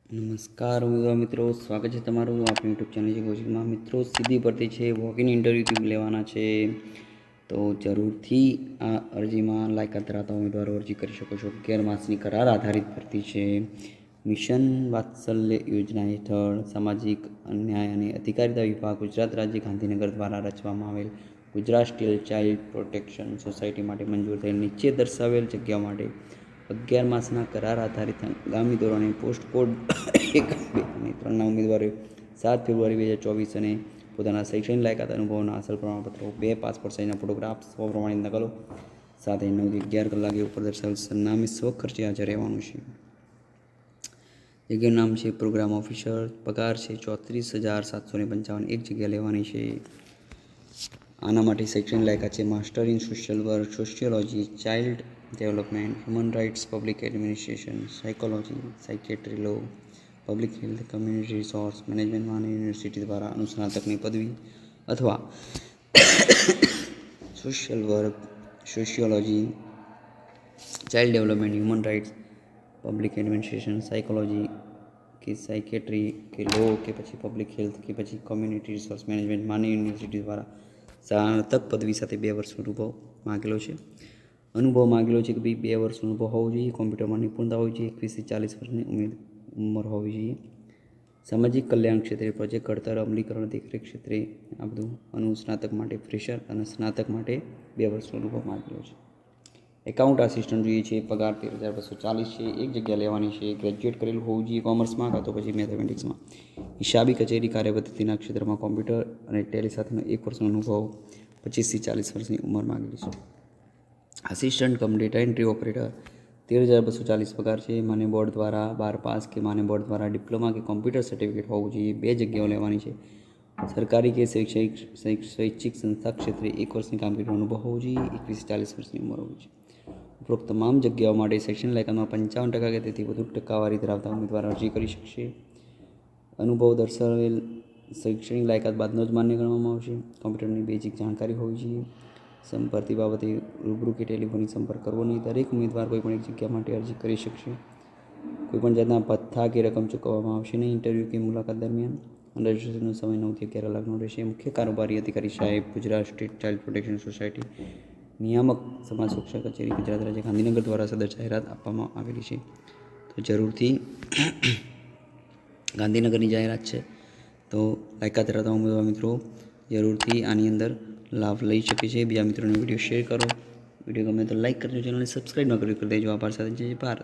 નમસ્કાર ઉમેદવાર મિત્રો, સ્વાગત છે તમારું આપણી યુટ્યુબ ચેનલ છે કોચિંગમાં. મિત્રો, સીધી ભરતી છે, વોક ઇન ઇન્ટરવ્યૂ લેવાના છે, તો જરૂરથી આ અરજીમાં લાયકાત ધરાવતા ઉમેદવારો અરજી કરી શકો છો. 11 માસની કરાર આધારિત ભરતી છે. મિશન વાત્સલ્ય યોજના હેઠળ સામાજિક ન્યાય અને અધિકારિતા વિભાગ ગુજરાત રાજ્ય ગાંધીનગર દ્વારા રચવામાં આવેલ Gujarat state child protection society માટે મંજૂર થયેલ નીચે દર્શાવેલ જગ્યાઓ માટે 11 માસના કરાર આધારિત આગામી ધોરણે પોસ્ટ કોડ 1, 2 અને 3ના ઉમેદવારોએ 7 ફેબ્રુઆરી 2024 અને પોતાના શૈક્ષણિક લાયકાત અનુભવના અસલ પ્રમાણપત્રો, 2 પાસપોર્ટ સાઇઝના ફોટોગ્રાફ્સ, સ્વપ્રમાણિત નકલો સાથે 9 થી 11 કલાકે ઉપર દર્શાવેલ સરનામે સ્વખર્ચે હાજર રહેવાનું છે. જગ્યાનું નામ છે પ્રોગ્રામ ઓફિસર. પગાર છે 34,755. એક જગ્યા લેવાની છે. આના માટે શૈક્ષણિક લાયકાત છે master in social work, sociology, child development, human rights, public administration, psychology, psychiatry, law, public health, community resource મેનેજમેન્ટમાં યુનિવર્સિટી દ્વારા અનુસ્નાતકની પદવી અથવા social work, sociology, child development, human rights, public administration, psychology કે સાયકેટ્રી કે લો કે પછી public health કે પછી કમ્યુનિટી રિસોર્સ મેનેજમેન્ટ માની યુનિવર્સિટી દ્વારા સ્નાતક પદવી સાથે 2 વર્ષનો અનુભવ માગેલો છે. અનુભવ માગેલો છે કે ભાઈ 2 વર્ષનો અનુભવ હોવો જોઈએ, કોમ્પ્યુટરમાં નિપુણતા હોવી જોઈએ, 21 થી 40 વર્ષની ઉંમર હોવી જોઈએ. સામાજિક કલ્યાણ ક્ષેત્રે, પ્રોજેક્ટ ઘડતર, અમલીકરણ, દેખરેખ ક્ષેત્રે આ બધું. અનુસ્નાતક માટે ફ્રેશર અને સ્નાતક માટે 2 વર્ષનો અનુભવ માગેલો છે. એકાઉન્ટ આસિસ્ટન્ટ જોઈએ છે, પગાર 13,240 છે. એક જગ્યા લેવાની છે. ગ્રેજ્યુએટ કરેલું હોવું જોઈએ કોમર્સમાં કાં તો પછી મેથેમેટિક્સમાં. હિસાબી કચેરી કાર્યપદ્ધતિના ક્ષેત્રમાં કોમ્પ્યુટર અને ટેલી સાથેનો 1 વર્ષનો અનુભવ, 25 થી 40 વર્ષની ઉંમર માગેલી છે. આસિસ્ટન્ટ કમ ડેટા એન્ટ્રી ઓપરેટર 13,240 પગાર છે. માન્ય બોર્ડ દ્વારા 12 પાસ કે માન્ય બોર્ડ દ્વારા ડિપ્લોમા કે કોમ્પ્યુટર સર્ટિફિકેટ હોવું જોઈએ. 2 જગ્યાઓ લેવાની છે. સરકારી કે સ્વૈચ્છિક સંસ્થા ક્ષેત્રે 1 વર્ષની કામગીરીનો અનુભવ હોવો જોઈએ. 21 થી 40 વર્ષની ઉંમર હોવી જોઈએ. ઉપરોક્ત તમામ જગ્યાઓ માટે શૈક્ષણિક લાયકાતમાં 55% કે તેથી વધુ ટકાવારી ધરાવતા ઉમેદવાર અરજી કરી શકશે. અનુભવ દર્શાવેલ શૈક્ષણિક લાયકાત બાદનો જ માન્ય ગણવામાં આવશે. કોમ્પ્યુટરની બેઝિક જાણકારી હોવી જોઈએ. ભરતી બાબતે રૂબરૂ કે ટેલિફોનિક સંપર્ક કરવો નહીં. દરેક ઉમેદવાર કોઈપણ એક જગ્યા માટે અરજી કરી શકશે. કોઈપણ જાતના ભથ્થા કે રકમ ચૂકવવામાં આવશે નહીં ઇન્ટરવ્યૂ કે મુલાકાત દરમિયાન. રજિસ્ટ્રેશનનો સમય 9 થી 11 કલાકનો રહેશે. મુખ્ય કારોબારી અધિકારી સાહેબ, Gujarat state child protection society, નિયામક સમાજ સુરક્ષા કચેરી, ગુજરાત રાજ્ય ગાંધીનગર દ્વારા સદર જાહેરાત આપવામાં આવેલી છે. તો જરૂરથી ગાંધીનગરની જાહેરાત છે, તો લાયકાત ધરાવતા ઉમેદવાર મિત્રો જરૂરથી આની અંદર લાભ લઈ શકે છે. બીજા મિત્રોને વિડીયો શેર કરો. વિડીયો ગમે તો લાઇક કરજો. ચેનલને સબસ્ક્રાઈબ ન કરી દેજો. આભાર સાથે જય ભારત.